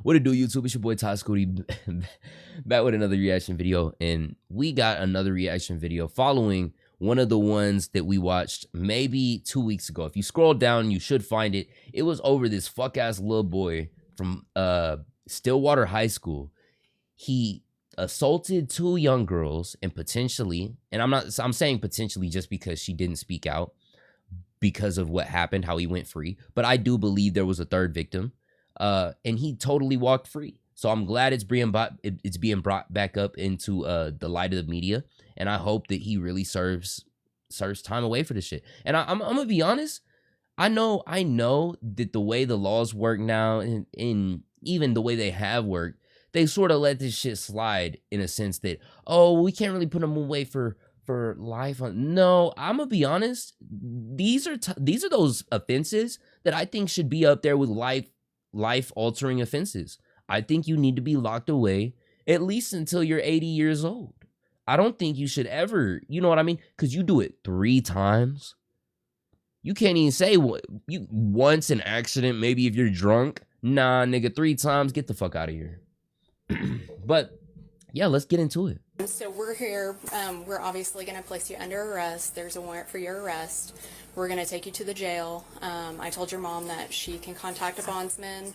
What it do, YouTube? It's your boy Ty Scooty back with another reaction video, and we got another reaction video following one of the ones that we watched maybe 2 weeks ago. If you scroll down, you should find it. It was over this fuck ass little boy from Stillwater High School. He assaulted 2 young girls and potentially, and I'm saying potentially just because she didn't speak out because of what happened, how he went free. But I do believe there was a third victim. And he totally walked free. So I'm glad it's being brought back up into the light of the media, and I hope that he really serves time away for this shit. And I'm gonna be honest, I know that the way the laws work now, and even the way they have worked, they sort of let this shit slide in a sense that, oh, we can't really put him away for life. No, I'm gonna be honest, these are those offenses that I think should be up there with life-altering offenses. I think you need to be locked away at least until you're 80 years old. I don't think you should ever, you know what I mean? Because you do it 3 times. You can't even say once an accident, maybe if you're drunk. Nah, nigga, 3 times, get the fuck out of here. But yeah, let's get into it. So we're here. We're obviously going to place you under arrest. There's a warrant for your arrest. We're going to take you to the jail. I told your mom that she can contact a bondsman.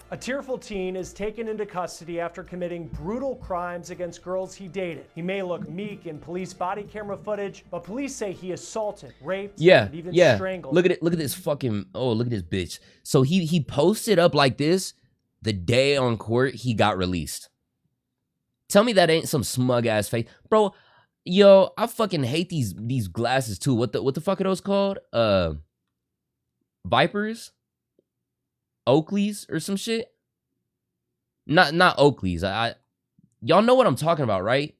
A tearful teen is taken into custody after committing brutal crimes against girls he dated. He may look meek in police body camera footage, but police say he assaulted, raped, and even strangled. Look at this fucking, oh, look at this bitch. So he posted up like this the day on court he got released. Tell me that ain't some smug ass face, bro. Yo, I fucking hate these glasses too. What the fuck are those called? Vipers, Oakleys, or some shit. Not Oakleys. Y'all know what I'm talking about, right?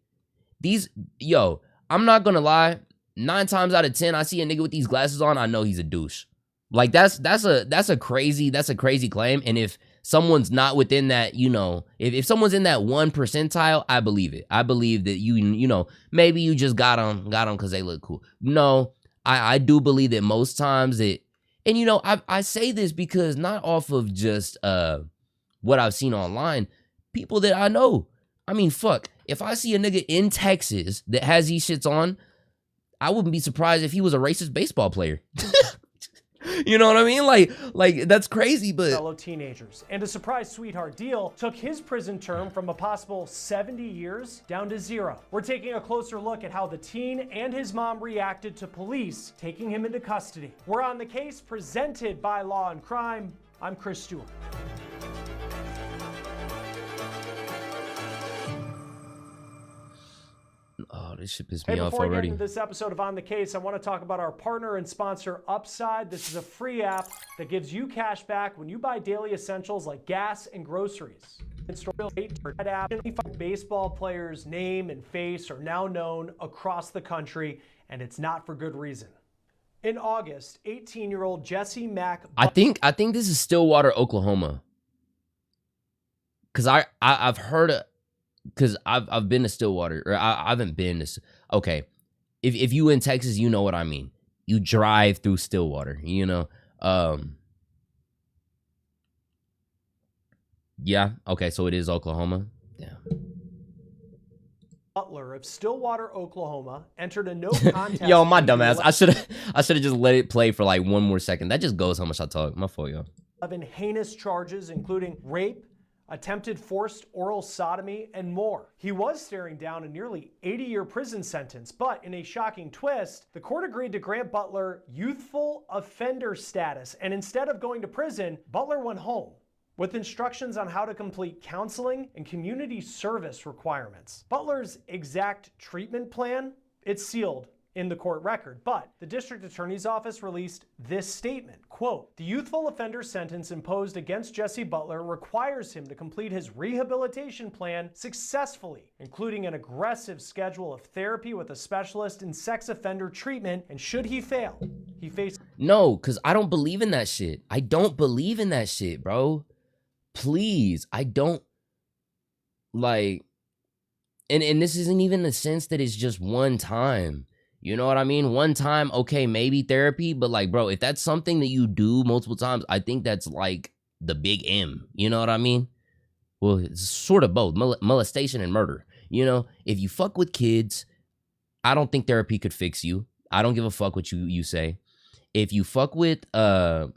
Yo, I'm not gonna lie. 9 times out of 10, I see a nigga with these glasses on, I know he's a douche. Like that's a crazy claim. And if someone's not within that, you know, if someone's in that 1 percentile, I believe it. I believe that you know, maybe you just got them because they look cool. No, I do believe that most times it, and you know, I say this because not off of just what I've seen online, people that I know. I mean, fuck, if I see a nigga in Texas that has these shits on, I wouldn't be surprised if he was a racist baseball player. You know what I mean? Like that's crazy, but fellow teenagers. And a surprise sweetheart deal took his prison term from a possible 70 years down to 0. We're taking a closer look at how the teen and his mom reacted to police taking him into custody. We're on the case presented by Law and Crime. I'm Chris Stewart. oh, this shit pissed me off already. Before we get into this episode of On the Case, I want to talk about our partner and sponsor, Upside. This is a free app that gives you cash back when you buy daily essentials like gas and groceries. Baseball players' name and face are now known across the country, and it's not for good reason. In August, 18-year-old Jesse Mack... I think this is Stillwater, Oklahoma. Because I've heard of... Because I've been to Stillwater, or I haven't been to... Okay, if you in Texas, you know what I mean. You drive through Stillwater, you know? Yeah, okay, so it is Oklahoma. Yeah. Butler of Stillwater, Oklahoma, entered a no contest... Yo, my dumbass. I should have just let it play for like 1 more second. That just goes how much I talk. My fault, yo. 11 heinous charges, including rape, attempted forced oral sodomy, and more. He was staring down a nearly 80-year prison sentence, but in a shocking twist, the court agreed to grant Butler youthful offender status, and instead of going to prison, Butler went home with instructions on how to complete counseling and community service requirements. Butler's exact treatment plan, it's sealed in the court record, but the district attorney's office released this statement, quote, "The youthful offender sentence imposed against Jesse Butler requires him to complete his rehabilitation plan successfully, including an aggressive schedule of therapy with a specialist in sex offender treatment, and should he fail, he faces..." No, because I don't believe in that shit. I don't believe in that shit, bro. Please, I don't, like, and this isn't even the sense that it's just one time. You know what I mean? One time, okay, maybe therapy, but like, bro, if that's something that you do multiple times, I think that's like the big M. You know what I mean? Well, it's sort of both, molestation and murder. You know, if you fuck with kids, I don't think therapy could fix you. I don't give a fuck what you say. If you fuck with or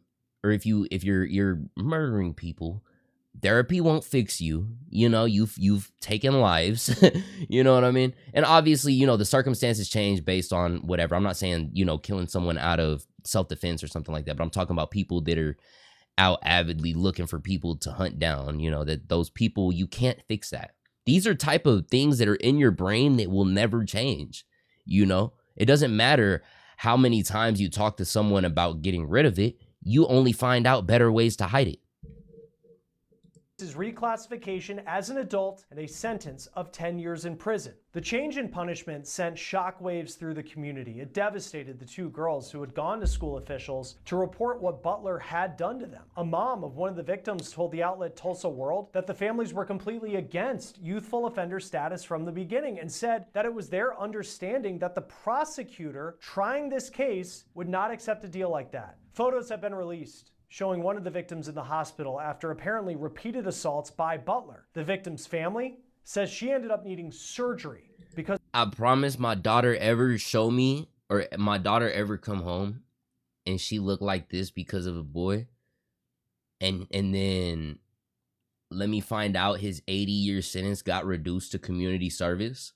if you're murdering people, therapy won't fix you. You know, you've taken lives. You know what I mean? And obviously, you know, the circumstances change based on whatever. I'm not saying, you know, killing someone out of self-defense or something like that, but I'm talking about people that are out avidly looking for people to hunt down. You know, that those people, you can't fix that. These are type of things that are in your brain that will never change. You know, it doesn't matter how many times you talk to someone about getting rid of it. You only find out better ways to hide it. His reclassification as an adult and a sentence of 10 years in prison. The change in punishment sent shockwaves through the community. It devastated the two girls who had gone to school officials to report what Butler had done to them. A mom of one of the victims told the outlet Tulsa World that the families were completely against youthful offender status from the beginning and said that it was their understanding that the prosecutor trying this case would not accept a deal like that. Photos have been released showing one of the victims in the hospital after apparently repeated assaults by Butler. The victim's family says she ended up needing surgery because I promise my daughter ever show me or my daughter ever come home and she looked like this because of a boy. And then let me find out his 80-year sentence got reduced to community service.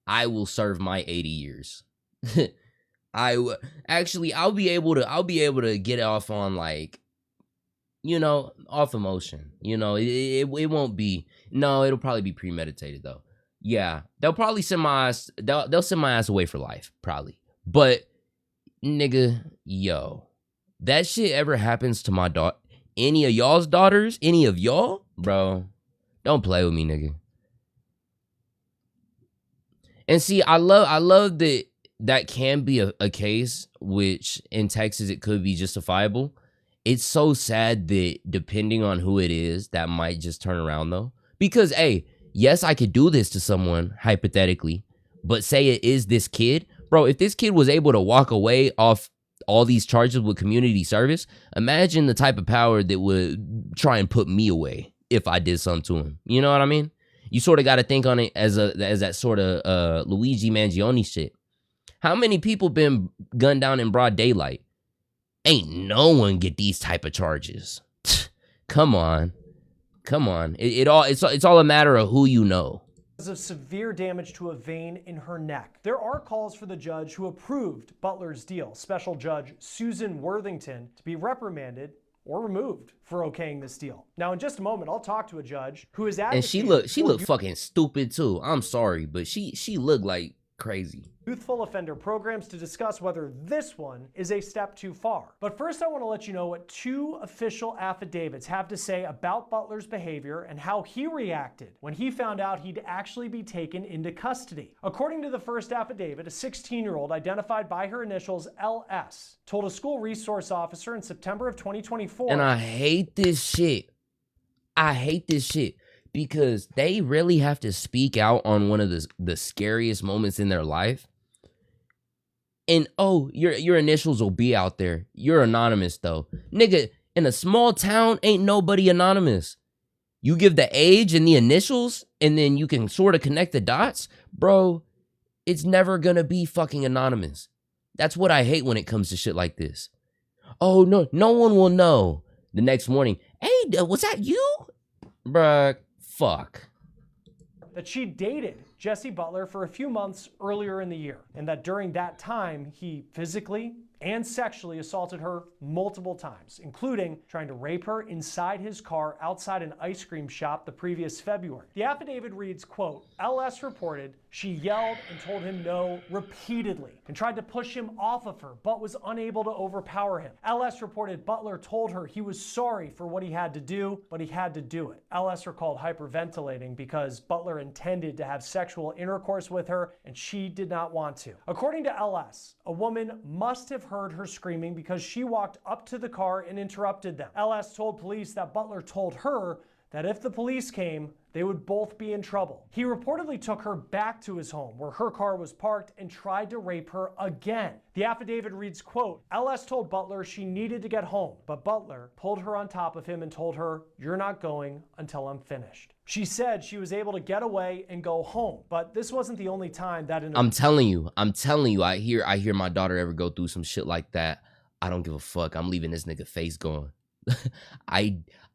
I will serve my 80 years. I'll be able to get off on, like, you know, off emotion. You know, it won't be, no, it'll probably be premeditated though. Yeah, they'll probably send my ass, they'll send my ass away for life, probably. But nigga, yo, that shit ever happens to my daughter, any of y'all's daughters, any of y'all, bro, don't play with me, nigga. And see, I love that can be a case, which in Texas it could be justifiable. It's so sad that depending on who it is, that might just turn around though. Because, hey, yes, I could do this to someone, hypothetically, but say it is this kid. Bro, if this kid was able to walk away off all these charges with community service, imagine the type of power that would try and put me away if I did something to him. You know what I mean? You sort of got to think on it as that sort of Luigi Mangione shit. How many people been gunned down in broad daylight? Ain't no one get these type of charges. Come on. It's all a matter of who you know. Because of severe damage to a vein in her neck. There are calls for the judge who approved Butler's deal, Special Judge Susan Worthington, to be reprimanded or removed for okaying this deal. Now, in just a moment, I'll talk to a judge who is advocating. And she looked fucking stupid too. I'm sorry, but she looked like crazy. Youthful offender programs to discuss whether this one is a step too far. But first, I want to let you know what two official affidavits have to say about Butler's behavior and how he reacted when he found out he'd actually be taken into custody. According to the first affidavit, a 16-year-old identified by her initials LS told a school resource officer in September of 2024. And I hate this shit. Because they really have to speak out on one of the scariest moments in their life. And, oh, your initials will be out there. You're anonymous, though. Nigga, in a small town, ain't nobody anonymous. You give the age and the initials, and then you can sort of connect the dots. Bro, it's never gonna be fucking anonymous. That's what I hate when it comes to shit like this. Oh, no one will know. The next morning, hey, was that you? Bruh, fuck. That she dated Jesse Butler for a few months earlier in the year, and that during that time, he physically and sexually assaulted her multiple times, including trying to rape her inside his car outside an ice cream shop the previous February. The affidavit reads, quote, LS reported she yelled and told him no repeatedly and tried to push him off of her, but was unable to overpower him. LS reported Butler told her he was sorry for what he had to do, but he had to do it. LS recalled hyperventilating because Butler intended to have sexual intercourse with her and she did not want to. According to LS, a woman must have heard her screaming because she walked up to the car and interrupted them. LS told police that Butler told her that if the police came, they would both be in trouble. He reportedly took her back to his home where her car was parked and tried to rape her again. The affidavit reads, quote, LS told Butler she needed to get home, but Butler pulled her on top of him and told her, "You're not going until I'm finished." She said she was able to get away and go home, but this wasn't the only time that I'm telling you, I hear my daughter ever go through some shit like that. I don't give a fuck. I'm leaving this nigga face going.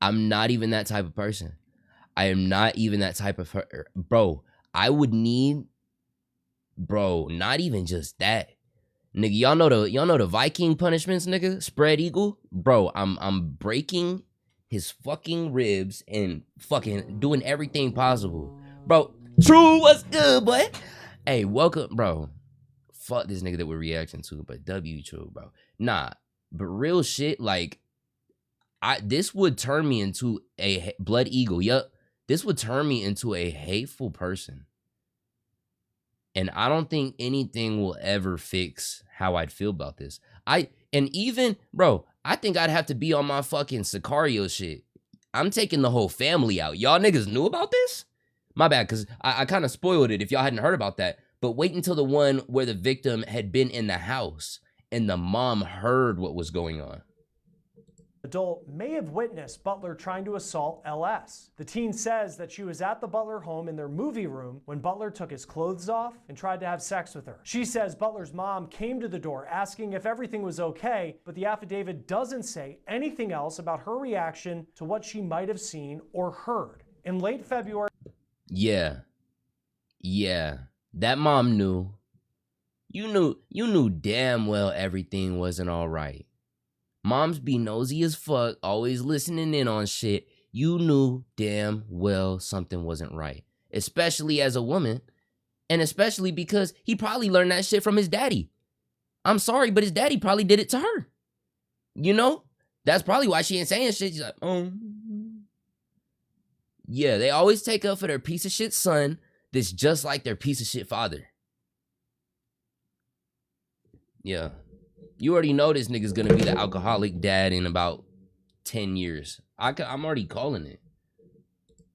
I'm not even that type of person. I am not even that type of bro. I would need, bro, not even just that. Nigga, y'all know the Viking punishments, nigga? Spread eagle? Bro, I'm breaking his fucking ribs and fucking doing everything possible. Bro, True, what's good, boy? Hey, welcome, bro. Fuck this nigga that we're reacting to, but W True, bro. Nah, but real shit, like, this would turn me into a blood eagle. Yup. This would turn me into a hateful person. And I don't think anything will ever fix how I'd feel about this. Bro, I think I'd have to be on my fucking Sicario shit. I'm taking the whole family out. Y'all niggas knew about this? My bad, because I kind of spoiled it if y'all hadn't heard about that. But wait until the one where the victim had been in the house and the mom heard what was going on. Adult may have witnessed Butler trying to assault LS. The teen says that she was at the Butler home in their movie room when Butler took his clothes off and tried to have sex with her. She says Butler's mom came to the door asking if everything was okay, but the affidavit doesn't say anything else about her reaction to what she might have seen or heard. In late February... Yeah, that mom knew. You knew damn well everything wasn't all right. Moms be nosy as fuck, always listening in on shit. You knew damn well something wasn't right, especially as a woman, and especially because he probably learned that shit from his daddy. I'm sorry, but his daddy probably did it to her. You know? That's probably why she ain't saying shit. She's like, oh. Yeah, they always take up for their piece of shit son that's just like their piece of shit father. Yeah. You already know this nigga's gonna be the alcoholic dad in about 10 years. I'm already calling it.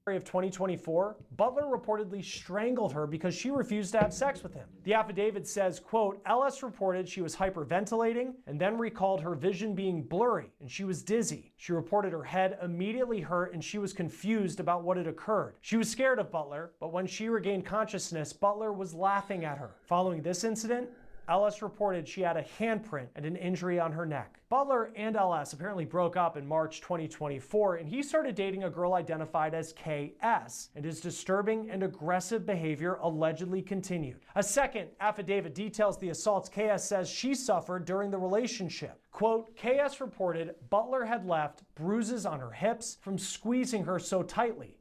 Of 2024, Butler reportedly strangled her because she refused to have sex with him. The affidavit says, quote, LS reported she was hyperventilating and then recalled her vision being blurry and she was dizzy. She reported her head immediately hurt and she was confused about what had occurred. She was scared of Butler, but when she regained consciousness, Butler was laughing at her. Following this incident, LS reported she had a handprint and an injury on her neck. Butler and LS apparently broke up in March 2024, and he started dating a girl identified as KS, and his disturbing and aggressive behavior allegedly continued. A second affidavit details the assaults KS says she suffered during the relationship. Quote, KS reported Butler had left bruises on her hips from squeezing her so tightly.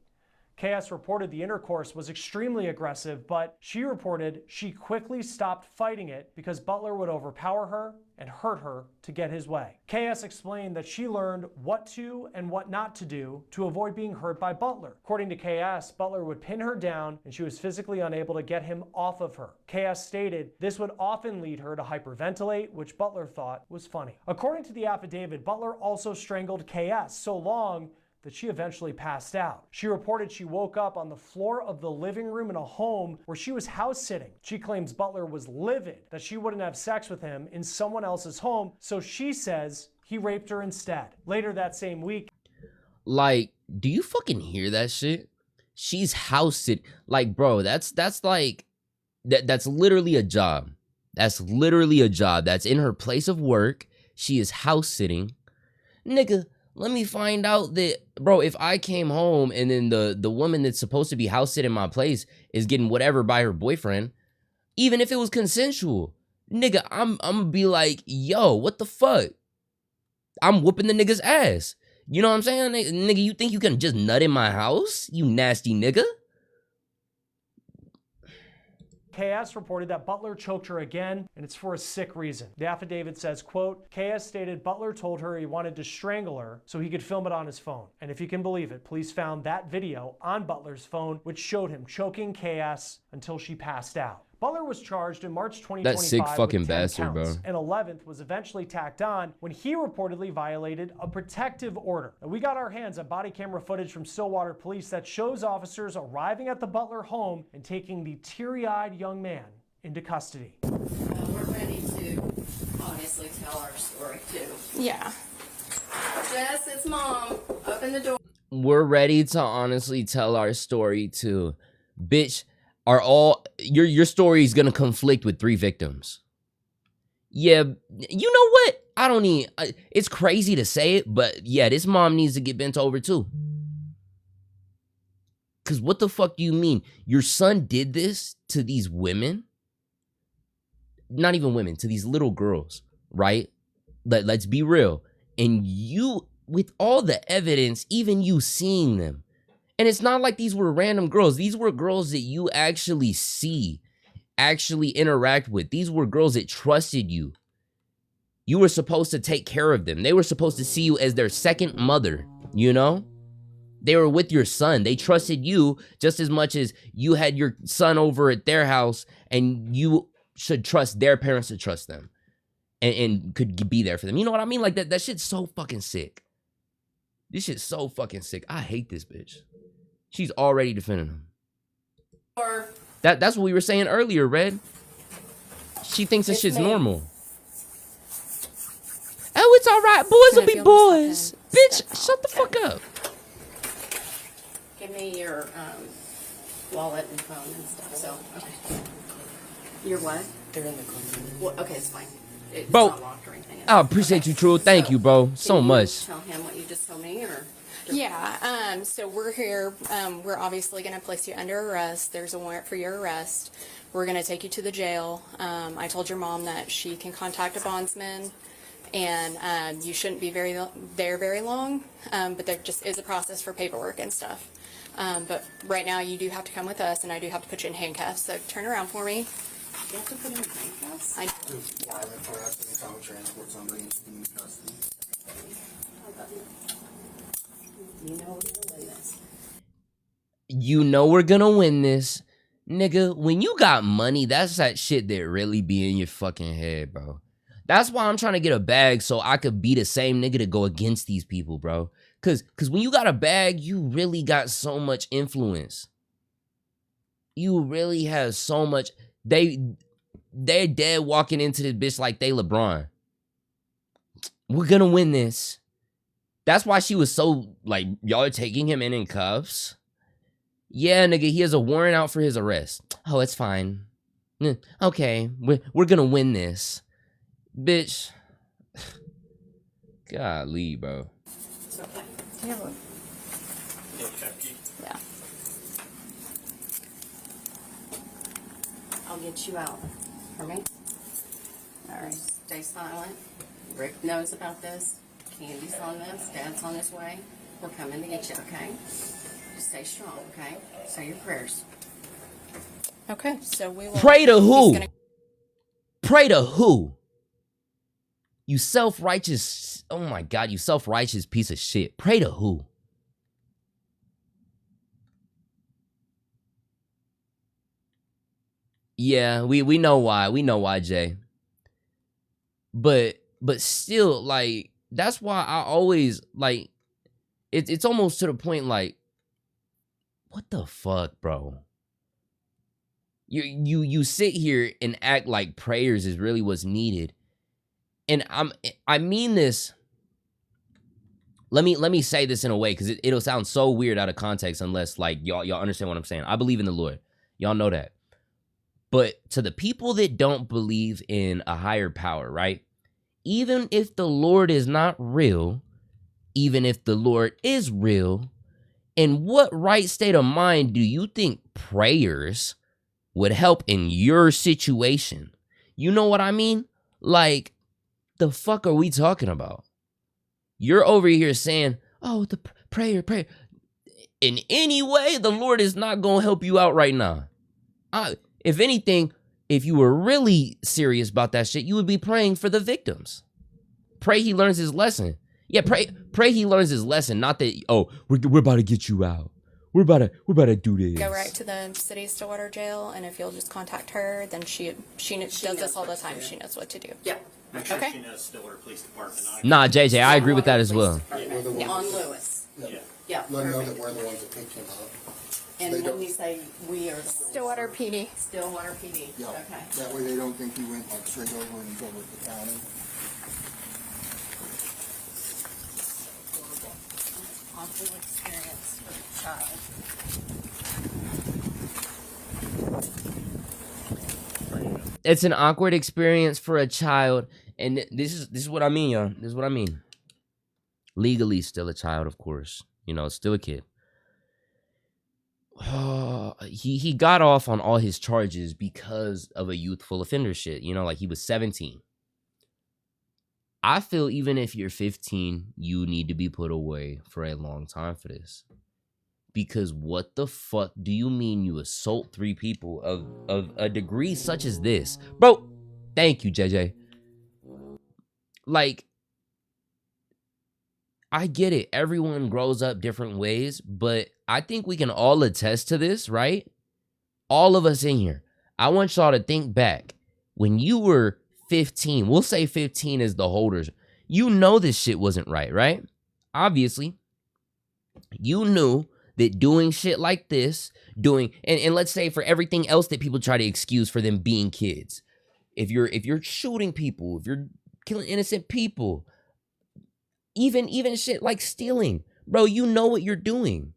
KS reported the intercourse was extremely aggressive, but she reported she quickly stopped fighting it because Butler would overpower her and hurt her to get his way. KS explained that she learned what to and what not to do to avoid being hurt by Butler. According to KS, Butler would pin her down and she was physically unable to get him off of her. KS stated this would often lead her to hyperventilate, which Butler thought was funny. According to the affidavit, Butler also strangled KS so long that she eventually passed out. She reported she woke up on the floor of the living room in a home where she was house sitting. She claims Butler was livid that she wouldn't have sex with him in someone else's home, so she says he raped her instead. Later that same week, like, do you fucking hear that shit? She's house sitting. Like, bro, that's like, that's literally a job. That's literally a job. That's in her place of work. She is house sitting. Nigga, let me find out that, bro, if I came home and then the woman that's supposed to be house sitting my place is getting whatever by her boyfriend, even if it was consensual, nigga, I'm gonna be like, yo, what the fuck? I'm whooping the nigga's ass. You know what I'm saying? Nigga, you think you can just nut in my house? You nasty nigga. KS reported that Butler choked her again, and it's for a sick reason. The affidavit says, quote, KS stated Butler told her he wanted to strangle her so he could film it on his phone. And if you can believe it, police found that video on Butler's phone, which showed him choking KS until she passed out. Butler was charged in March That 2025 sick fucking with 10 bastard, counts. bro. An 11th was eventually tacked on when he reportedly violated a protective order. And we got our hands on body camera footage from Stillwater Police that shows officers arriving at the Butler home and taking the teary-eyed young man into custody. We're ready to honestly tell our story too. Yeah. Jess, it's Mom. Open the door. We're ready to honestly tell our story too. Bitch, are all your story is gonna conflict with 3 victims. Yeah, you know what? I don't need. It's crazy to say it, but yeah, this mom needs to get bent over too. Cause what the fuck do you mean? Your son did this to these women? Not even women, to these little girls, right? Let's be real. And you, with all the evidence, even you seeing them, and it's not like these were random girls. These were girls that you actually see, actually interact with. These were girls that trusted you. You were supposed to take care of them. They were supposed to see you as their second mother, you know? They were with your son. They trusted you just as much as you had your son over at their house, and you should trust their parents to trust them and could be there for them. You know what I mean? Like that shit's so fucking sick. This shit's so fucking sick. I hate this bitch. She's already defending him. That's what we were saying earlier, Red. She thinks this shit's normal. Oh, it's all right. Boys will be boys. Bitch, shut the fuck up. Give me your wallet and phone and stuff. So, okay. Your what? They're in the car. Well, okay, it's fine. It's Bro, not locked or anything. I appreciate you, True. Thank you, bro. So Can you much. Tell him what you just told me, or Yeah, so we're here. We're obviously going to place you under arrest. There's a warrant for your arrest. We're going to take you to the jail. I told your mom that she can contact a bondsman, and you shouldn't be very long, but there just is a process for paperwork and stuff. But right now you do have to come with us, and I do have to put you in handcuffs, so turn around for me. you have to put him in handcuffs? I Violent harassment, how to transport somebody into human custody. You know we're gonna win this. You know we're gonna win this. Nigga, when you got money, that's that shit that really be in your fucking head, bro. That's why I'm trying to get a bag so I could be the same nigga to go against these people, bro. Cause when you got a bag, you really got so much influence. You really have so much. They're dead walking into this bitch like they LeBron. We're gonna win this. That's why she was so like, y'all are taking him in cuffs. Yeah, nigga, he has a warrant out for his arrest. Oh, it's fine. Okay, we're gonna win this. Bitch. Golly, bro. It's okay. Do you have a... yeah. I'll get you out. For me? Alright, stay silent. Rick knows about this. Candy's on this. Dad's on his way. We're coming to get you, okay? Just stay strong, okay? Say your prayers. Okay, so we will. Pray to who? he's gonna- Pray to who? You self-righteous, oh my God, you self-righteous piece of shit. Pray to who? Yeah, we know why. We know why, Jay. But still, like, that's why I always, like, it's almost to the point, like, what the fuck, bro? You sit here and act like prayers is really what's needed. And I mean this. Let me say this in a way, because it'll sound so weird out of context unless like y'all understand what I'm saying. I believe in the Lord. Y'all know that. But to the people that don't believe in a higher power, right? Even if the Lord is not real, even if the Lord is real, in what right state of mind do you think prayers would help in your situation? You know what I mean? Like, the fuck are we talking about? You're over here saying, oh, the prayer. In any way, the Lord is not going to help you out right now. If anything, if you were really serious about that shit, you would be praying for the victims. Pray he learns his lesson. Yeah, pray he learns his lesson. Not that, oh, we're about to get you out. we're about to do this. Go right to the city Stillwater jail, and if you'll just contact her, then she does this all the time. She knows what to do. Yep. Make sure Okay. she knows Stillwater Police Department. Nah, JJ, I agree with that as well. We're the ones- On Lewis. Yeah. Yeah. Let them know that perfect. we're the ones that picked him up. And They when don't- you say we are the ones. Stillwater PD. Stillwater PD. Yeah, Okay. that way they don't think he went like straight over and he's over at the county. Awful experience for the child. It's an awkward experience for a child, and this is what I mean, y'all. This is what I mean. Legally, still a child, of course. You know, still a kid. He got off on all his charges because of a youthful offender shit. You know, like he was 17. I feel even if you're 15, you need to be put away for a long time for this. Because what the fuck do you mean you assault 3 people of a degree such as this? Bro, thank you, JJ. Like, I get it. Everyone grows up different ways, but I think we can all attest to this, right? All of us in here. I want y'all to think back. When you were 15, we'll say 15 is the holders. You know this shit wasn't right? Obviously. You knew that doing shit like this, and let's say for everything else that people try to excuse for them being kids. If you're shooting people, if you're killing innocent people, even shit like stealing, bro, you know what you're doing.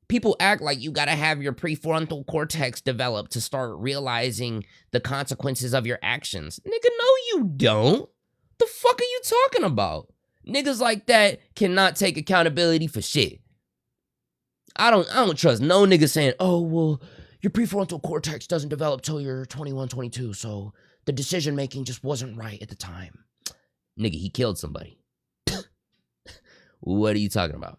People act like you gotta have your prefrontal cortex developed to start realizing the consequences of your actions. Nigga, no you don't. The fuck are you talking about? Niggas like that cannot take accountability for shit. I don't trust no nigga saying, oh, well, your prefrontal cortex doesn't develop till you're 21, 22, so the decision making just wasn't right at the time. Nigga, he killed somebody. What are you talking about?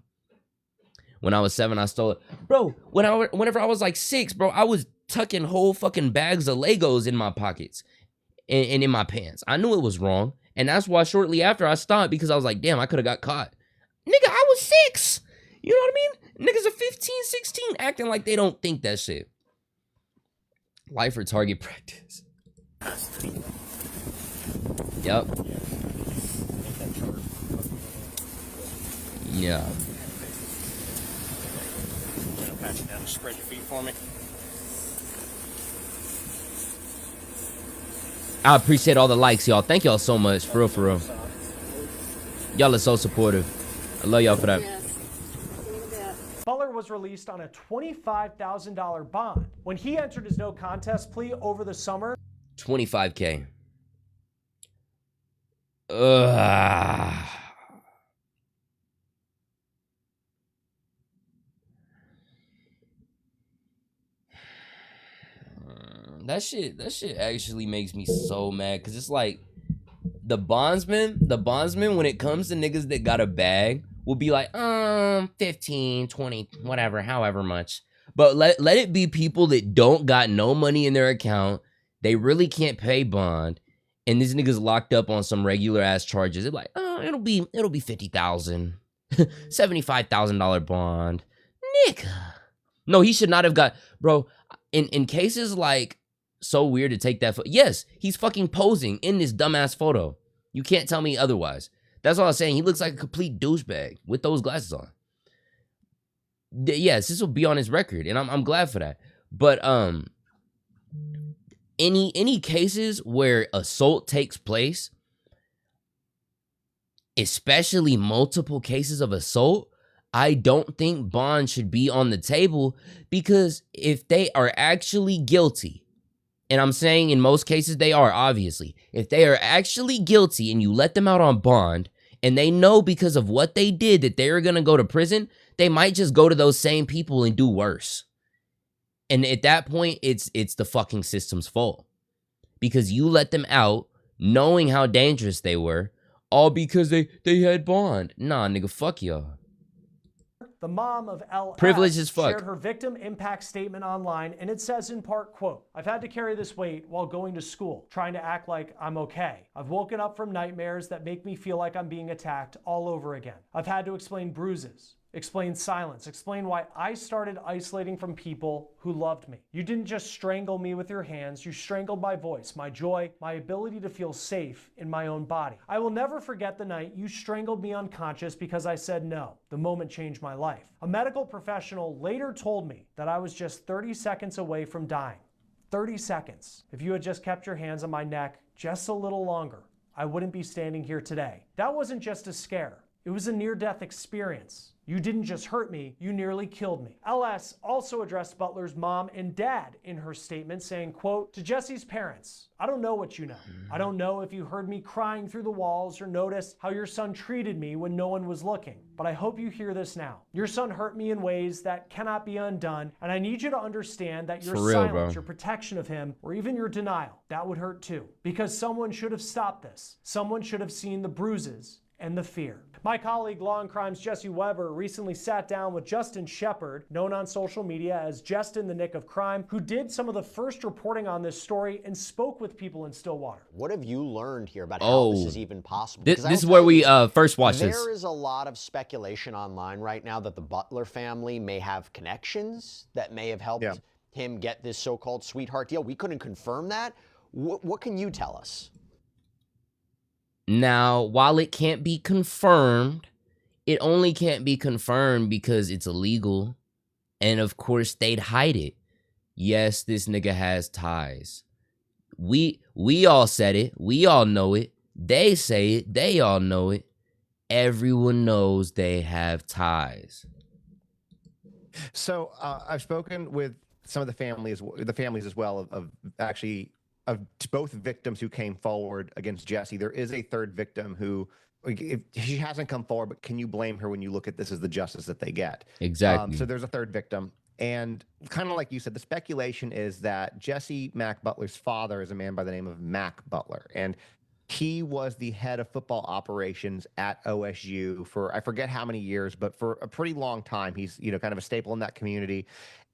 When I was 7, I stole it. Bro, whenever I was like 6, bro, I was tucking whole fucking bags of Legos in my pockets and in my pants. I knew it was wrong. And that's why shortly after I stopped, because I was like, damn, I could have got caught. Nigga, I was 6. You know what I mean? Niggas are 15, 16 acting like they don't think that shit. Life or target practice. Yep. Yeah. Gonna pat you down and spread your feet for me. I appreciate all the likes, y'all. Thank y'all so much. For real. Y'all are so supportive. I love y'all for that. Butler was released on a $25,000 bond. When he entered his no contest plea over the summer, 25K. Ugh. That shit actually makes me so mad, because it's like the bondsman, when it comes to niggas that got a bag, will be like, 15, 20, whatever, however much. But let it be people that don't got no money in their account, they really can't pay bond, and this nigga's locked up on some regular ass charges. They're like, it'll be $50,000, $75,000 bond. Nigga. No, he should not have got, bro, in cases like, so weird to take that yes, he's fucking posing in this dumbass photo. You can't tell me otherwise. That's all I'm saying. He looks like a complete douchebag with those glasses on. Yes, this will be on his record, and I'm glad for that. But any cases where assault takes place, especially multiple cases of assault, I don't think bond should be on the table, because if they are actually guilty, and I'm saying in most cases they are, obviously, if they are actually guilty and you let them out on bond, and they know because of what they did that they're gonna go to prison, they might just go to those same people and do worse. And at that point, it's the fucking system's fault, because you let them out knowing how dangerous they were, all because they had bond. Nah, nigga, fuck y'all. the mom of LS Privileged as fuck. shared her victim impact statement online, and it says in part, quote, "I've had to carry this weight while going to school, trying to act like I'm okay. I've woken up from nightmares that make me feel like I'm being attacked all over again. I've had to explain bruises, Explain silence. Explain why I started isolating from people who loved me. You didn't just strangle me with your hands, you strangled my voice, my joy, my ability to feel safe in my own body. I will never forget the night you strangled me unconscious because I said no. The moment changed my life. A medical professional later told me that I was just 30 seconds away from dying. 30 seconds. If you had just kept your hands on my neck just a little longer, I wouldn't be standing here today. That wasn't just a scare. It was a near-death experience. You didn't just hurt me, you nearly killed me. LS also addressed Butler's mom and dad in her statement, saying, quote, to Jesse's parents, I don't know what you know. I don't know if you heard me crying through the walls or noticed how your son treated me when no one was looking, but I hope you hear this now. Your son hurt me in ways that cannot be undone, and I need you to understand that your silence, your protection of him, or even your denial, that would hurt too. Because someone should have stopped this. Someone should have seen the bruises and the fear. My colleague, Law and Crime's Jesse Weber, recently sat down with Justin Shepard, known on social media as Just in the Nick of Crime, who did some of the first reporting on this story and spoke with people in Stillwater. What have you learned here about how this is even possible? This is where we first watched this. There is a lot of speculation online right now that the Butler family may have connections that may have helped him get this so-called sweetheart deal. We couldn't confirm that. What can you tell us? Now, while it can't be confirmed, it only can't be confirmed because it's illegal. And of course, they'd hide it. Yes, this nigga has ties. We all said it. We all know it. They say it. They all know it. Everyone knows they have ties. So I've spoken with some of the families as well of both victims who came forward against Jesse. There is a third victim who, if she hasn't come forward, but can you blame her when you look at this as the justice that they get? Exactly. So there's a third victim. And kind of like you said, the speculation is that Jesse Mack Butler's father is a man by the name of Mack Butler. And he was the head of football operations at OSU for, I forget how many years, but for a pretty long time. He's, kind of a staple in that community.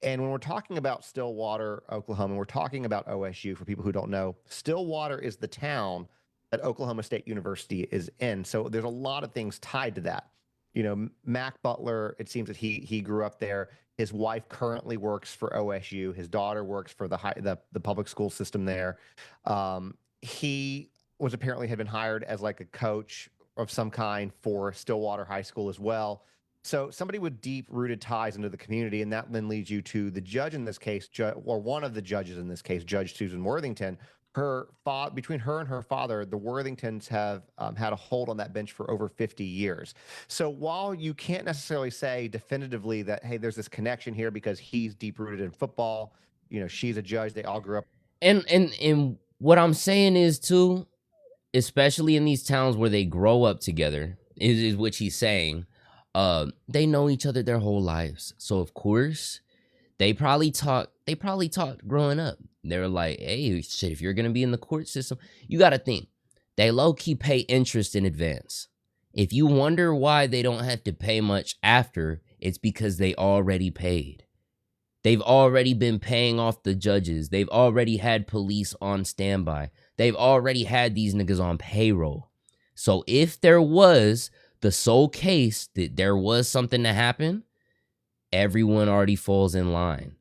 And when we're talking about Stillwater, Oklahoma, and we're talking about OSU, for people who don't know, Stillwater is the town that Oklahoma State University is in. So there's a lot of things tied to that. Mack Butler, it seems that he grew up there. His wife currently works for OSU. His daughter works for the public school system there. He was apparently had been hired as like a coach of some kind for Stillwater High School as well. So somebody with deep-rooted ties into the community, and that then leads you to the judge in this case, or one of the judges in this case, Judge Susan Worthington. Between her and her father, the Worthingtons have had a hold on that bench for over 50 years. So while you can't necessarily say definitively that, hey, there's this connection here because he's deep-rooted in football, she's a judge, they all grew up. And what I'm saying is, too, especially in these towns where they grow up together, is what he's saying. They know each other their whole lives. So of course, they probably talked growing up. They're like, hey, shit, if you're gonna be in the court system, you gotta think. They low-key pay interest in advance. If you wonder why they don't have to pay much after, it's because they already paid. They've already been paying off the judges. They've already had police on standby. They've already had these niggas on payroll. So if there was the sole case that there was something to happen, everyone already falls in line.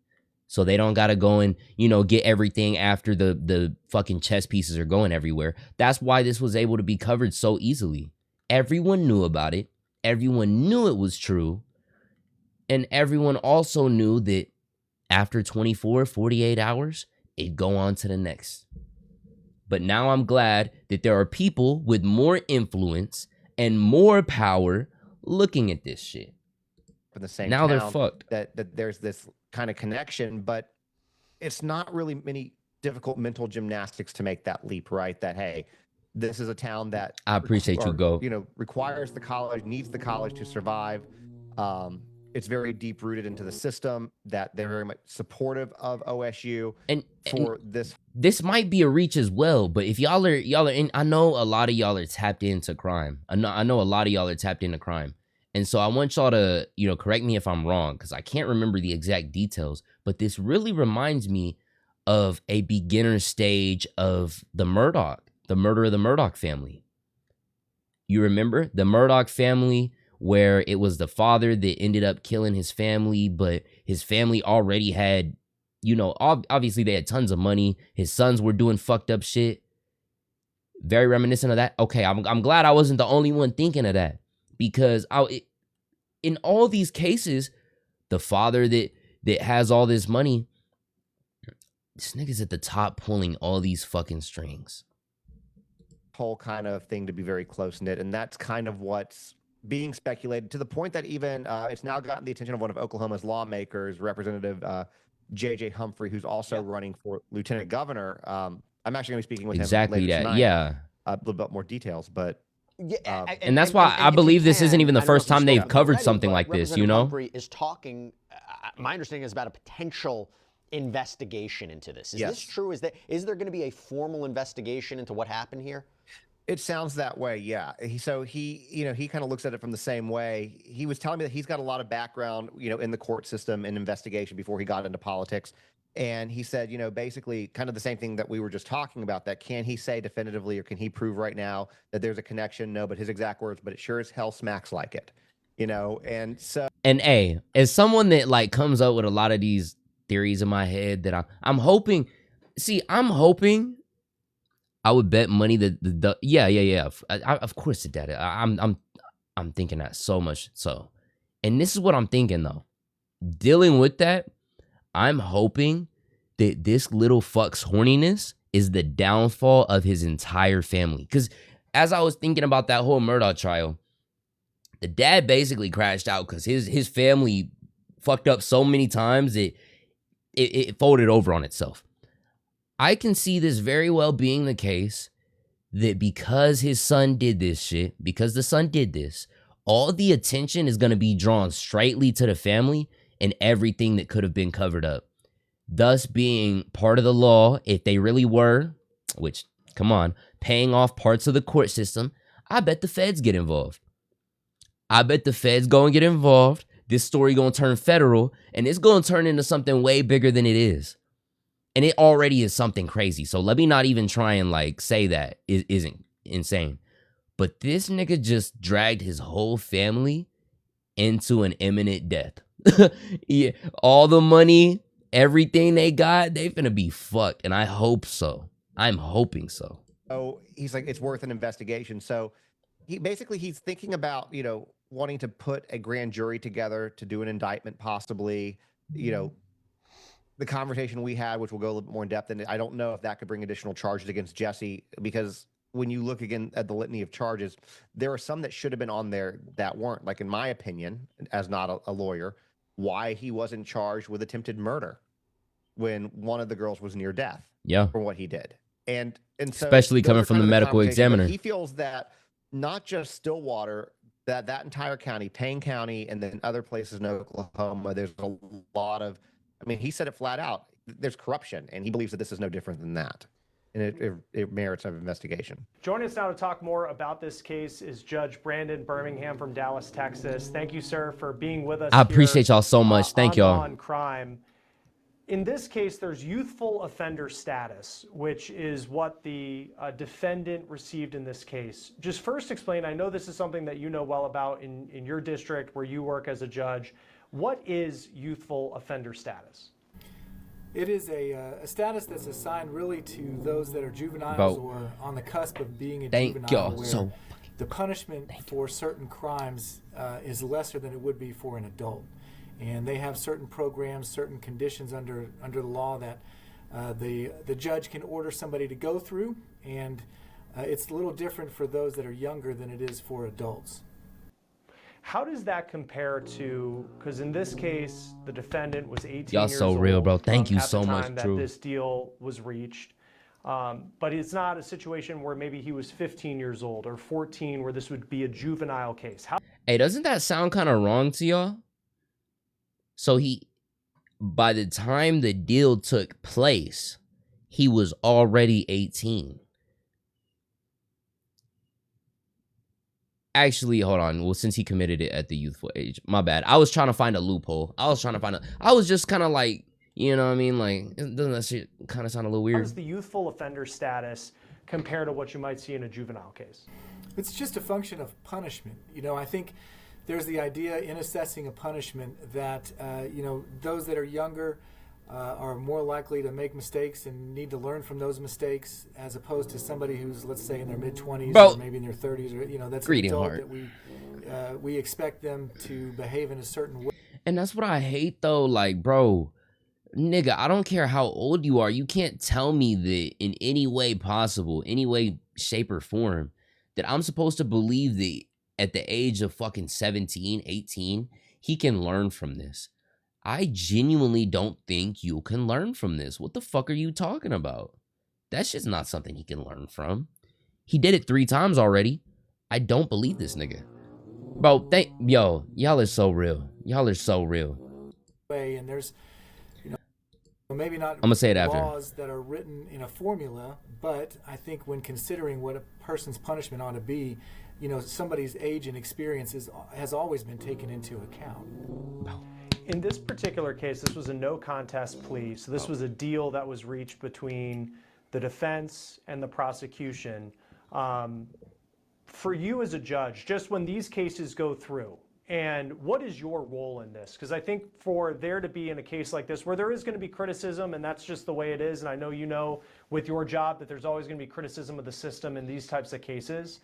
So they don't got to go and, get everything after the fucking chess pieces are going everywhere. That's why this was able to be covered so easily. Everyone knew about it. Everyone knew it was true. And everyone also knew that after 24, 48 hours, it'd go on to the next. But now I'm glad that there are people with more influence and more power looking at this shit. In the same now town, they're fucked. That there's this kind of connection, but it's not really many difficult mental gymnastics to make that leap, right? That, hey, this is a town that I appreciate you, Go. Requires the college, needs the college to survive. It's very deep rooted into the system, that they're very much supportive of OSU this. This might be a reach as well, but if y'all are in, I know a lot of y'all are tapped into crime. I know a lot of y'all are tapped into crime. And so I want y'all to, correct me if I'm wrong, because I can't remember the exact details, but this really reminds me of a beginner stage of the murder of the Murdaugh family. You remember the Murdaugh family where it was the father that ended up killing his family, but his family already had, you know, obviously they had tons of money. His sons were doing fucked up shit. Very reminiscent of that. Okay, I'm glad I wasn't the only one thinking of that, because in all these cases, the father that has all this money, this nigga's at the top pulling all these fucking strings. Whole kind of thing to be very close knit, and that's kind of what's being speculated, to the point that even it's now gotten the attention of one of Oklahoma's lawmakers, Representative J.J. Humphrey, who's also running for lieutenant governor. I'm actually going to be speaking with him later tonight. Yeah, a little bit more details, but Yeah, and that's why I believe this isn't even the first time they've covered something like this, you know? Humphrey is talking, my understanding is about a potential investigation into this. Is this true? Is there going to be a formal investigation into what happened here? It sounds that way, yeah. So he kind of looks at it from the same way. He was telling me that he's got a lot of background, in the court system and investigation before he got into politics. And he said, basically kind of the same thing that we were just talking about, that can he say definitively, or can he prove right now that there's a connection? No, but his exact words, but it sure as hell smacks like it, and so. And as someone that like comes up with a lot of these theories in my head, that I'm hoping I would bet money that yeah. Of course it did. I'm thinking that so much so. And this is what I'm thinking though. Dealing with that, I'm hoping that this little fuck's horniness is the downfall of his entire family. Because as I was thinking about that whole Murdaugh trial, the dad basically crashed out because his family fucked up so many times that it folded over on itself. I can see this very well being the case, that because his son did this shit, because the son did this, all the attention is going to be drawn straightly to the family and everything that could have been covered up. Thus being part of the law, if they really were, which, come on, paying off parts of the court system, I bet the feds get involved. I bet the feds go and get involved. This story gonna turn federal, and it's gonna turn into something way bigger than it is. And it already is something crazy. So let me not even try and like say that it isn't insane. But this nigga just dragged his whole family into an imminent death. Yeah, all the money, everything they got, they finna be fucked. And I hope so. I'm hoping so. So he's like, it's worth an investigation. So he's thinking about, wanting to put a grand jury together to do an indictment, possibly, the conversation we had, which will go a little bit more in depth, and I don't know if that could bring additional charges against Jesse, because when you look again at the litany of charges, there are some that should have been on there that weren't. Like, in my opinion, as not a lawyer, why he wasn't charged with attempted murder when one of the girls was near death for what he did. And so, especially coming from the medical examiner. He feels that not just Stillwater, that entire county, Payne County, and then other places in Oklahoma, there's a lot of, he said it flat out, there's corruption, and he believes that this is no different than that. And it merits an investigation. Joining us now to talk more about this case is Judge Brandon Birmingham from Dallas, Texas. Thank you, sir, for being with us. I appreciate y'all so much. Thank y'all. On crime. In this case, there's youthful offender status, which is what the defendant received in this case. Just first explain, I know this is something that you know well about in your district where you work as a judge. What is youthful offender status? It is a status that's assigned really to those that are juveniles or on the cusp of being a juvenile, where the punishment for certain crimes is lesser than it would be for an adult. And they have certain programs, certain conditions under the law that the judge can order somebody to go through, and it's a little different for those that are younger than it is for adults. How does that compare to, because in this case, the defendant was 18 Y'all years so old. real, bro. Thank you at so the much, time that Drew. this deal was reached. But it's not a situation where maybe he was 15 years old or 14 where this would be a juvenile case. Hey, doesn't that sound kind of wrong to y'all? So by the time the deal took place, he was already 18. Actually, hold on. Well, since he committed it at the youthful age, my bad. I was trying to find a loophole. I was just kind of like, you know what I mean? Like, doesn't that shit kind of sound a little weird? How does the youthful offender status compare to what you might see in a juvenile case? It's just a function of punishment. I think there's the idea in assessing a punishment that those that are younger are more likely to make mistakes and need to learn from those mistakes, as opposed to somebody who's, let's say, in their mid-20s or maybe in their 30s, or that's an adult that we expect them to behave in a certain way. And that's what I hate, though. Like, bro, nigga, I don't care how old you are. You can't tell me that in any way possible, any way, shape, or form, that I'm supposed to believe that at the age of fucking 17, 18, he can learn from this. I genuinely don't think you can learn from this. What the fuck are you talking about? That's just not something he can learn from. He did it 3 times already. I don't believe this nigga. Bro, y'all are so real. Y'all are so real. And there's, maybe not I'm gonna say it after. laws that are written in a formula, but I think when considering what a person's punishment ought to be, somebody's age and experience has always been taken into account. In this particular case, this was a no contest plea. So this was a deal that was reached between the defense and the prosecution. For you as a judge, just when these cases go through, and what is your role in this? Because I think for there to be in a case like this where there is going to be criticism, and that's just the way it is, and I know with your job that there's always going to be criticism of the system in these types of cases.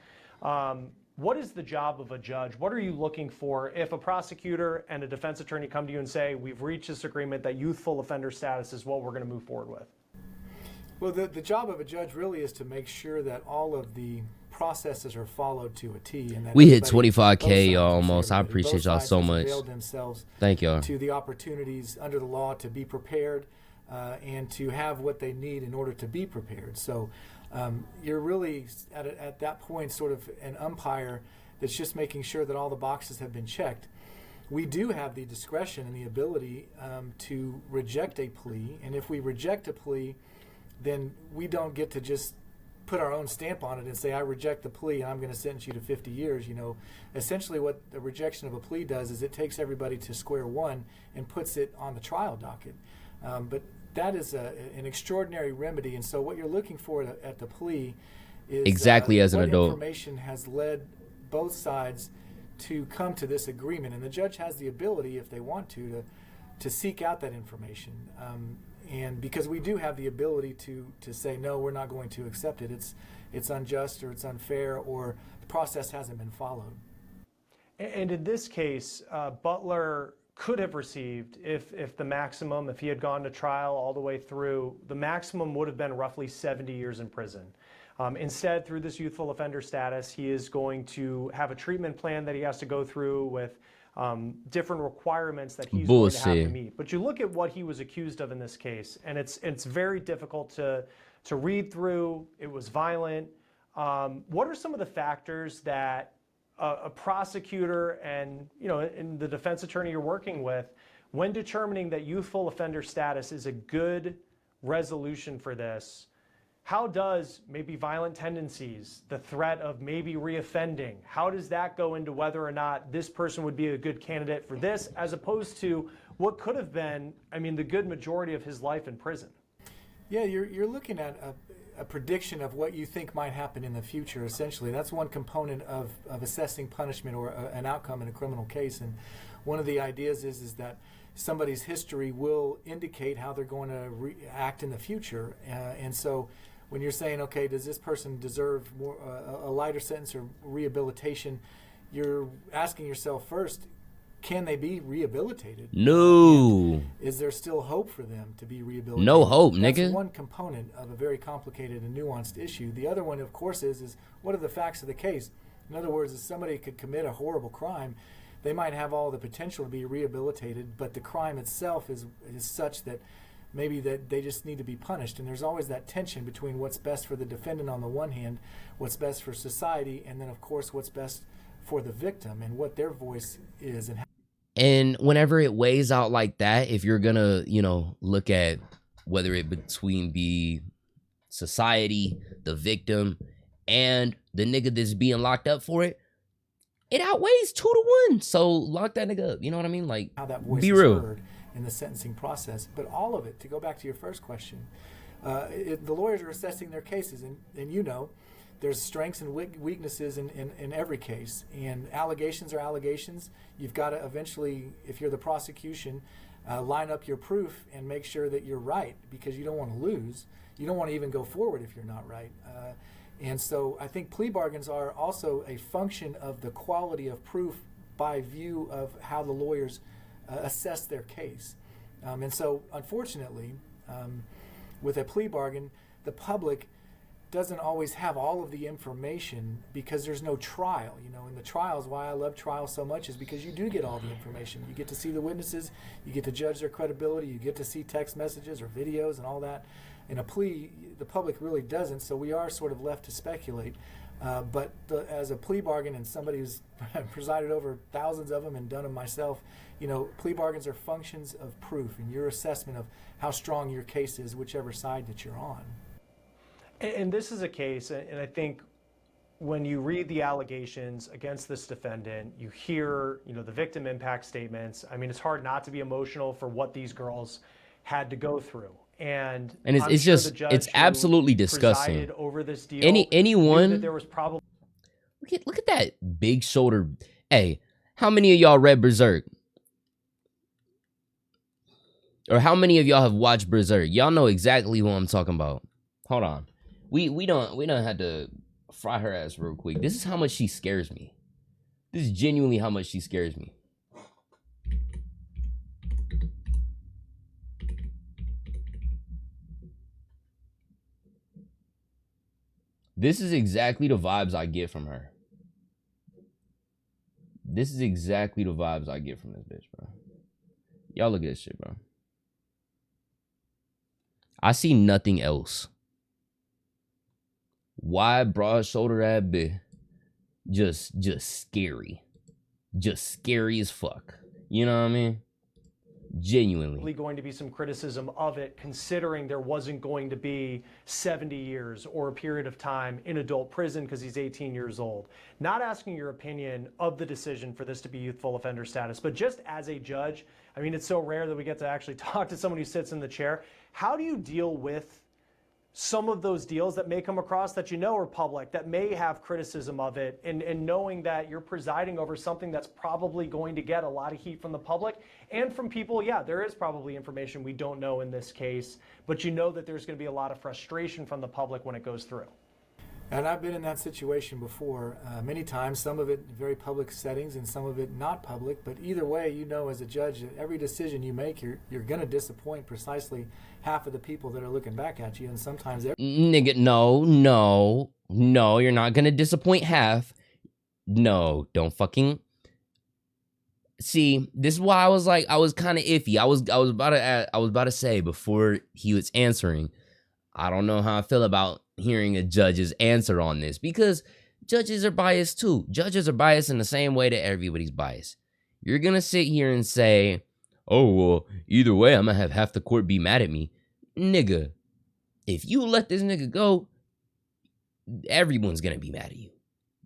What is the job of a judge? What are you looking for if a prosecutor and a defense attorney come to you and say, we've reached this agreement that youthful offender status is what we're going to move forward with? Well, the job of a judge really is to make sure that all of the processes are followed to a T. And that we hit 25K, y'all, almost. I appreciate y'all so much. Thank y'all. To the opportunities under the law to be prepared and to have what they need in order to be prepared. So you're really at that point sort of an umpire that's just making sure that all the boxes have been checked. We do have the discretion and the ability to reject a plea, and if we reject a plea, then we don't get to just put our own stamp on it and say, I reject the plea and I'm going to sentence you to 50 years. Essentially what the rejection of a plea does is it takes everybody to square one and puts it on the trial docket. But that is an extraordinary remedy, and so what you're looking for at the plea is exactly as an what adult. Information has led both sides to come to this agreement, and the judge has the ability, if they want to seek out that information. And because we do have the ability to say no, we're not going to accept it. It's unjust or it's unfair or the process hasn't been followed. And in this case, Butler could have received, if the maximum, if he had gone to trial all the way through, the maximum would have been roughly 70 years in prison. Instead, through this youthful offender status, he is going to have a treatment plan that he has to go through with different requirements that he's going to have to meet. But you look at what he was accused of in this case, and it's very difficult to read through. It was violent. What are some of the factors that a prosecutor and the defense attorney you're working with, when determining that youthful offender status is a good resolution for this, how does maybe violent tendencies, the threat of maybe reoffending, how does that go into whether or not this person would be a good candidate for this, as opposed to what could have been, the good majority of his life in prison? Yeah, you're looking at a prediction of what you think might happen in the future, essentially. That's one component of assessing punishment or an outcome in a criminal case. And one of the ideas is that somebody's history will indicate how they're going to react in the future. And so when you're saying, okay, does this person deserve more, a lighter sentence or rehabilitation, you're asking yourself first, can they be rehabilitated? No. And is there still hope for them to be rehabilitated? No hope, nigga. That's one component of a very complicated and nuanced issue. The other one, of course, is what are the facts of the case? In other words, if somebody could commit a horrible crime, they might have all the potential to be rehabilitated, but the crime itself is such that maybe that they just need to be punished. And there's always that tension between what's best for the defendant on the one hand, what's best for society, and then, of course, what's best for the victim and what their voice is. And whenever it weighs out like that, if you're gonna, look at whether it between be society, the victim, and the nigga that's being locked up for it, it outweighs 2-to-1. So lock that nigga up. You know what I mean? Like, how that voice be is real. Heard in the sentencing process. But all of it, to go back to your first question, the lawyers are assessing their cases, and there's strengths and weaknesses in every case, and allegations are allegations. You've got to eventually, if you're the prosecution, line up your proof and make sure that you're right, because you don't want to lose. You don't want to even go forward if you're not right. And so I think plea bargains are also a function of the quality of proof by view of how the lawyers assess their case. And so unfortunately, with a plea bargain, the public doesn't always have all of the information because there's no trial. You know, in the trials, why I love trials so much is because you do get all the information. You get to see the witnesses, you get to judge their credibility, you get to see text messages or videos and all that. In a plea, the public really doesn't, so we are sort of left to speculate. But as a plea bargain, and somebody who's presided over thousands of them and done them myself, you know, plea bargains are functions of proof and your assessment of how strong your case is, whichever side that you're on. And this is a case, and I think when you read the allegations against this defendant, you hear, you know, the victim impact statements. I mean, it's hard not to be emotional for what these girls had to go through. And it's sure just, it's absolutely disgusting. Over this deal, anyone that there was probably look at that big shoulder. Hey, how many of y'all read Berserk? Or how many of y'all have watched Berserk? Y'all know exactly who I'm talking about. Hold on. We don't have to fry her ass real quick. This is how much she scares me. This is genuinely how much she scares me. This is exactly the vibes I get from her. This is exactly the vibes I get from this bitch, bro. Y'all look at this shit, bro. I see nothing else. Wide, broad shoulder ass bitch. Just scary. Just scary as fuck. You know what I mean? Genuinely. Going to be some criticism of it, considering there wasn't going to be 70 years or a period of time in adult prison because he's 18 years old. Not asking your opinion of the decision for this to be youthful offender status, but just as a judge, I mean, it's so rare that we get to actually talk to someone who sits in the chair. How do you deal with some of those deals that may come across that you know are public, that may have criticism of it, and knowing that you're presiding over something that's probably going to get a lot of heat from the public and from people? Yeah, there is probably information we don't know in this case, but you know that there's going to be a lot of frustration from the public when it goes through. And I've been in that situation before many times, some of it in very public settings and some of it not public. But either way, you know as a judge that every decision you make, you're going to disappoint precisely half of the people that are looking back at you. And sometimes... Nigga, no, you're not going to disappoint half. No, don't fucking... See, this is why I was like, I was kind of iffy. I was about to say before he was answering, I don't know how I feel about hearing a judge's answer on this, because judges are biased too. Judges are biased in the same way that everybody's biased. You're gonna sit here and say, oh, well, either way, I'm gonna have half the court be mad at me. Nigga, if you let this nigga go, everyone's gonna be mad at you.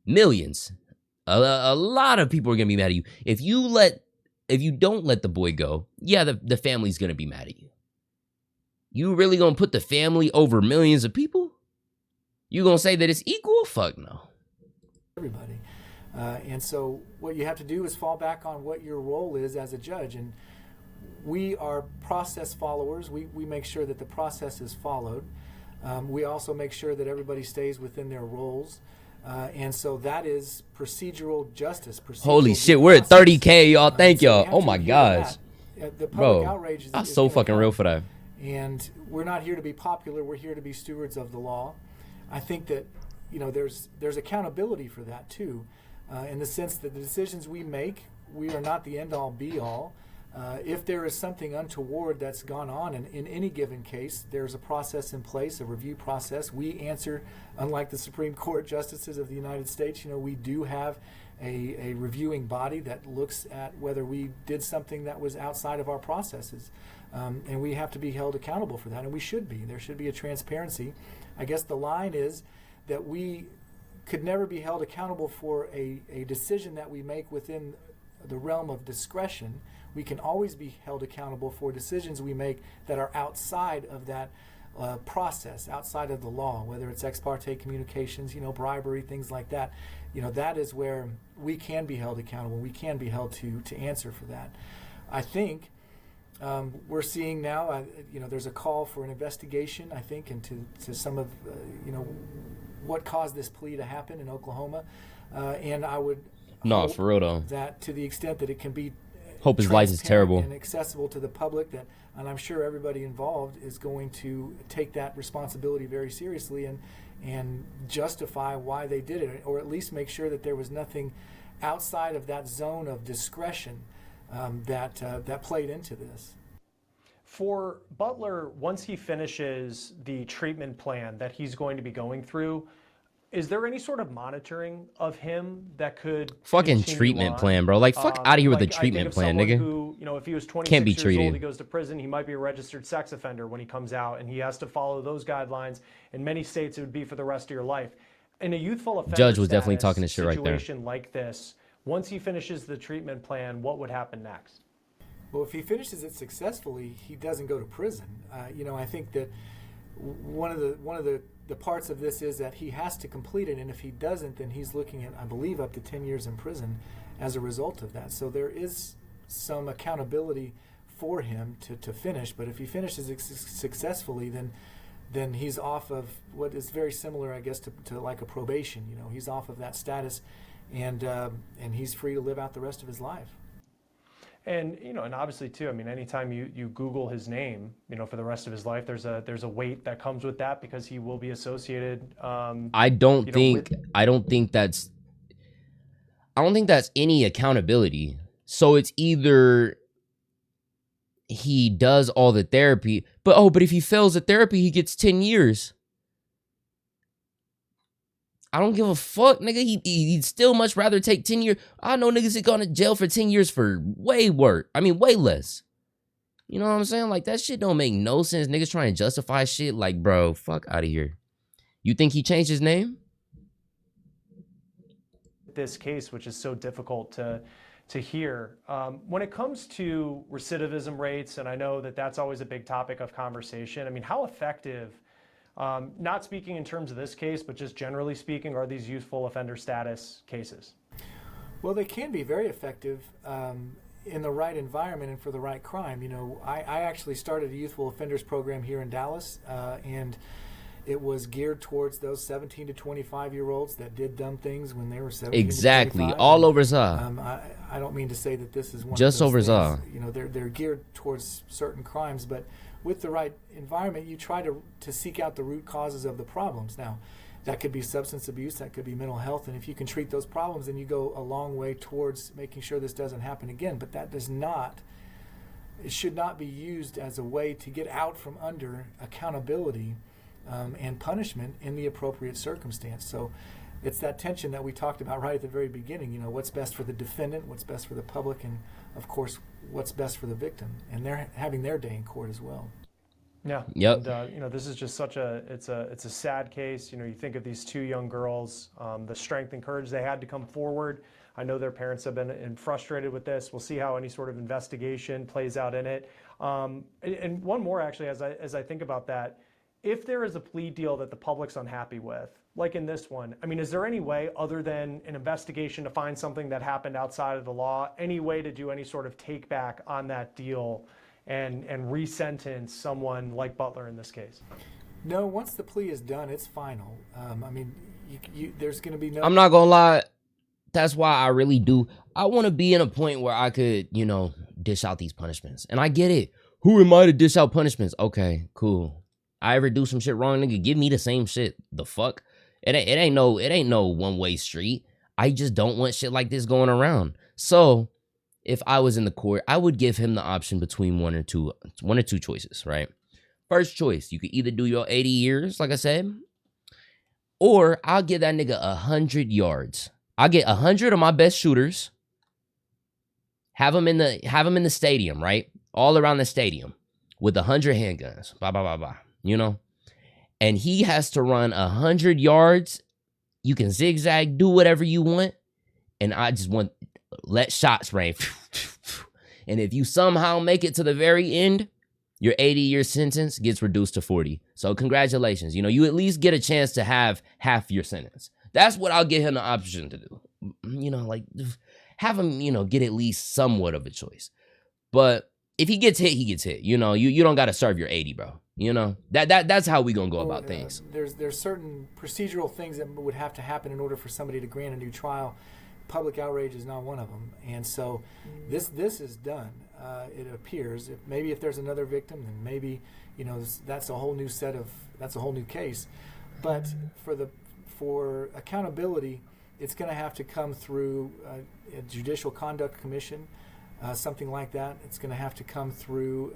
Millions. A lot of people are gonna be mad at you. If you don't let the boy go, yeah, the family's gonna be mad at you. You really gonna put the family over millions of people? You gonna say that it's equal? Fuck no. Everybody. And so what you have to do is fall back on what your role is as a judge. And we are process followers. We make sure that the process is followed. We also make sure that everybody stays within their roles. And so that is procedural justice. Holy shit, we're at 30K, y'all. Thank y'all. Oh my gosh. The public bro, outrage is I'm so fucking real for that. And we're not here to be popular. We're here to be stewards of the law. I think that, you know, there's accountability for that too, in the sense that the decisions we make, we are not the end-all be-all. If there is something untoward that's gone on in any given case, there's a process in place, a review process. We answer, unlike the Supreme Court justices of the United States, you know, we do have a reviewing body that looks at whether we did something that was outside of our processes. And we have to be held accountable for that, and we should be. There should be a transparency. I guess the line is that we could never be held accountable for a decision that we make within the realm of discretion. We can always be held accountable for decisions we make that are outside of that process outside of the law, whether it's ex parte communications, bribery, things like that, that is where we can be held accountable. We can be held to answer for that. I think we're seeing now, there's a call for an investigation, I think, into some of, what caused this plea to happen in Oklahoma. And I would hope for real though, that to the extent that it can be hope his life is terrible and accessible to the public, and I'm sure everybody involved is going to take that responsibility very seriously and justify why they did it, or at least make sure that there was nothing outside of that zone of discretion that played into this. For Butler, once he finishes the treatment plan that he's going to be going through, is there any sort of monitoring of him that could fucking treatment plan, bro? Like, fuck out of here with the treatment plan, nigga. Who, if he was 26 Can't be years treated. old, he goes to prison, he might be a registered sex offender when he comes out, and he has to follow those guidelines. In many states, it would be for the rest of your life. In a youthful offender Judge was definitely status talking this shit right there. situation like this, once he finishes the treatment plan, what would happen next? Well, if he finishes it successfully, he doesn't go to prison. I think that one of the parts of this is that he has to complete it, and if he doesn't, then he's looking at, I believe, up to 10 years in prison as a result of that. So there is some accountability for him to finish, but if he finishes it successfully, then he's off of what is very similar, I guess, to like a probation. He's off of that status, and he's free to live out the rest of his life. And and obviously too, I mean, anytime you Google his name, for the rest of his life, there's a weight that comes with that, because he will be associated. I don't think that's any accountability. So it's either he does all the therapy, but if he fails the therapy, he gets 10 years. I don't give a fuck, nigga. He'd still much rather take 10 years. I know niggas that gone to jail for 10 years for way less. You know what I'm saying? Like, that shit don't make no sense. Niggas trying to justify shit. Like, bro, fuck out of here. You think he changed his name? This case, which is so difficult to hear. When it comes to recidivism rates, and I know that that's always a big topic of conversation, I mean, how effective, not speaking in terms of this case, but just generally speaking, are these youthful offender status cases? Well, they can be very effective in the right environment and for the right crime. I actually started a youthful offenders program here in Dallas, and it was geared towards those 17 to 25-year-olds that did dumb things when they were 17 exactly. to 25. All over Za. I don't mean to say that this is one just of those over things. Za. They're geared towards certain crimes, but with the right environment, you try to seek out the root causes of the problems. Now, that could be substance abuse, that could be mental health, and if you can treat those problems, then you go a long way towards making sure this doesn't happen again. But that it should not be used as a way to get out from under accountability and punishment in the appropriate circumstance. So it's that tension that we talked about right at the very beginning. What's best for the defendant, what's best for the public, and of course, what's best for the victim. And they're having their day in court as well. Yeah. Yep. And, this is just it's a sad case. You think of these two young girls, the strength and courage they had to come forward. I know their parents have been frustrated with this. We'll see how any sort of investigation plays out in it. And one more, actually, as I think about that, if there is a plea deal that the public's unhappy with, like in this one, I mean, is there any way other than an investigation to find something that happened outside of the law, any way to do any sort of take back on that deal and re-sentence someone like Butler in this case? No, once the plea is done, it's final. I mean, there's going to be no... I'm not going to lie. That's why I really do. I want to be in a point where I could, dish out these punishments. And I get it. Who am I to dish out punishments? Okay, cool. I ever do some shit wrong, nigga, give me the same shit. The fuck? It ain't no one-way street. I just don't want shit like this going around. So if I was in the court, I would give him the option between one or two choices, right? First choice, you could either do your 80 years, like I said, or I'll give that nigga 100 yards. I'll get 100 of my best shooters, have them in the stadium, right? All around the stadium with 100 handguns, blah, blah, blah, blah, and he has to run 100 yards. You can zigzag, do whatever you want, and I just let shots rain. And if you somehow make it to the very end, your 80-year sentence gets reduced to 40. So congratulations. You know, you at least get a chance to have half your sentence. That's what I'll give him the option to do. You know, like have him, you know, get at least somewhat of a choice. But if he gets hit, he gets hit. You know, you don't got to serve your 80, bro. You know, that's how we gonna go about things. There's certain procedural things that would have to happen in order for somebody to grant a new trial. Public outrage is not one of them, and so this is done. It appears. Maybe if there's another victim, then maybe, you know, that's a whole new case. But for accountability, it's going to have to come through a judicial conduct commission, something like that. It's going to have to come through.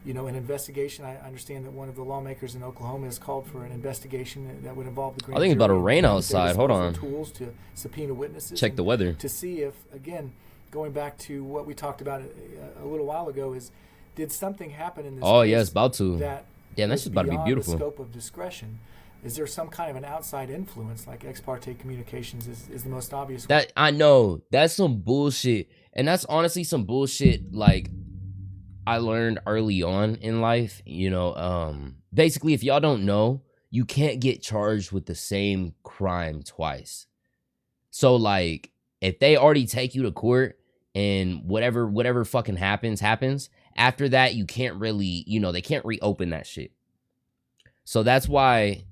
You know, an investigation. I understand that one of the lawmakers in Oklahoma has called for an investigation that would involve the grand I think it's about to jury rain and outside. Hold on. Tools to subpoena witnesses. Check the weather. To see if, again, going back to what we talked about a little while ago, is did something happen in this case? Oh, yeah, it's about to. That that's just about to be beautiful. The scope of discretion. Is there some kind of an outside influence, like ex parte communications is the most obvious one? That I know. That's some bullshit. And that's honestly some bullshit, like, I learned early on in life. You know, basically, if y'all don't know, you can't get charged with the same crime twice. So, like, if they already take you to court and whatever fucking happens, after that, you can't really, you know, they can't reopen that shit. So that's why,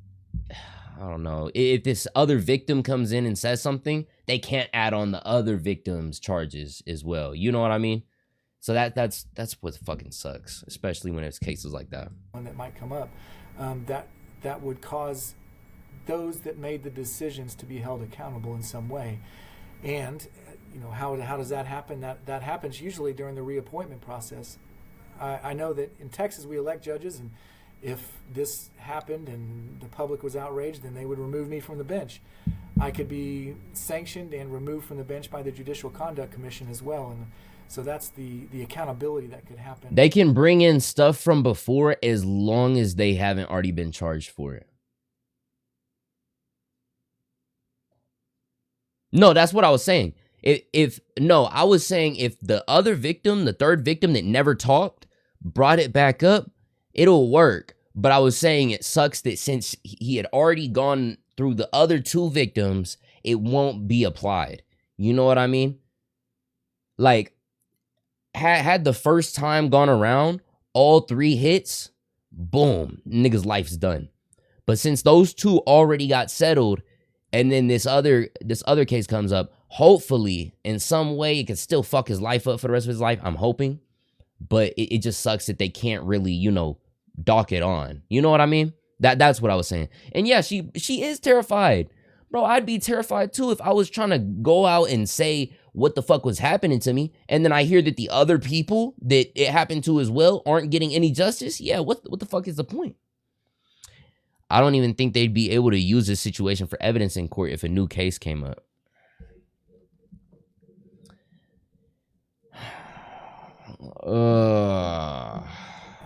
I don't know, if this other victim comes in and says something, they can't add on the other victim's charges as well. You know what I mean? So that's what fucking sucks, especially when it's cases like that. One that might come up, that would cause those that made the decisions to be held accountable in some way. And, you know, how does that happen? That happens usually during the reappointment process. I know that in Texas we elect judges, and if this happened and the public was outraged, then they would remove me from the bench. I could be sanctioned and removed from the bench by the Judicial Conduct Commission as well. And so that's the accountability that could happen. They can bring in stuff from before as long as they haven't already been charged for it. No, that's what I was saying. I was saying if the other victim, the third victim that never talked, brought it back up, it'll work. But I was saying it sucks that since he had already gone through the other two victims, it won't be applied. You know what I mean? Like, had the first time gone around, all 3 hits, boom, nigga's life's done. But since those 2 already got settled, and then this other case comes up, hopefully in some way it can still fuck his life up for the rest of his life. I'm hoping. But it just sucks that they can't really, you know, dock it on. You know what I mean? That's what I was saying. And yeah, she is terrified. Bro, I'd be terrified too if I was trying to go out and say what the fuck was happening to me, and then I hear that the other people that it happened to as well aren't getting any justice. Yeah, what the fuck is the point? I don't even think they'd be able to use this situation for evidence in court if a new case came up.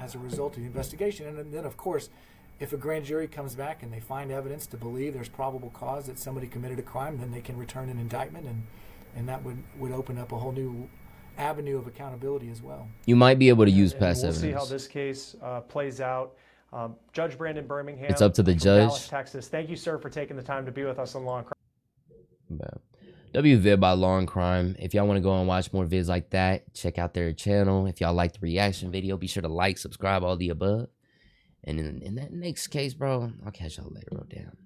As a result of the investigation. And then, of course, if a grand jury comes back and they find evidence to believe there's probable cause that somebody committed a crime, then they can return an indictment, and that would open up a whole new avenue of accountability as well. You might be able to use past evidence. We'll see how this case plays out. Judge Brandon Birmingham. It's up to the judge. Dallas, Texas. Thank you, sir, for taking the time to be with us on Law and Crime. WVid by Law and Crime. If y'all want to go and watch more vids like that, check out their channel. If y'all like the reaction video, be sure to like, subscribe, all the above. And in that next case, bro, I'll catch y'all later, bro. Damn.